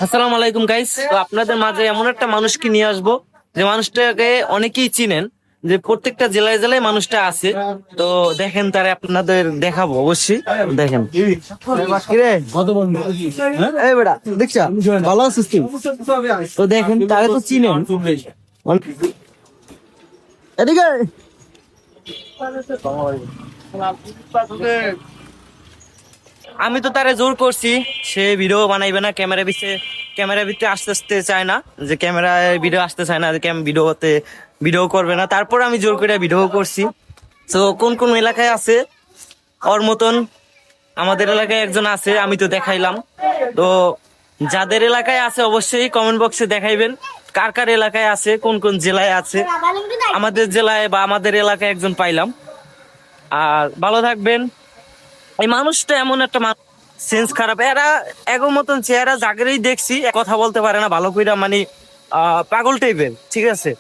আসসালামু আলাইকুম গাইস। তো আপনাদের মাঝে এমন একটা মানুষকে নিয়ে আসবো যে মানুষটাকে অনেকেই চিনেন, যে প্রত্যেকটা জেলায় জেলায় মানুষটা আছে। তো দেখেন তারে আপনাদের দেখাবো অবশ্যই। দেখেন কিরে এই বেটা দেখছা ভালো আছিস তুই? তো দেখেন তারে তো চিনেন। এদিকে আমি তো তারে জোর করছি, সে ভিডিও বানাইবে না, ক্যামেরা ভিতরে আসতে আসতে চায় না, যে ক্যামেরায় ভিডিও আসতে চায় না, যে ভিডিওতে ভিডিও করবে না। তারপর আমি জোর করে ভিডিও করছি। তো কোন কোন এলাকায় আছে ওর মতন, আমাদের এলাকায় একজন আছে, আমি তো দেখাইলাম। তো যাদের এলাকায় আছে অবশ্যই কমেন্ট বক্সে দেখাইবেন কার কার এলাকায় আছে, কোন কোন জেলায় আছে। আমাদের জেলায় বা আমাদের এলাকায় একজন পাইলাম। আর ভালো থাকবেন। এই মানুষটা এমন একটা সেন্স খারাপ, এরা এগো মতন চেহারা জাগরেই দেখছি, কথা বলতে পারে না ভালো কইরা, মানে পাগল টাইপের, ঠিক আছে।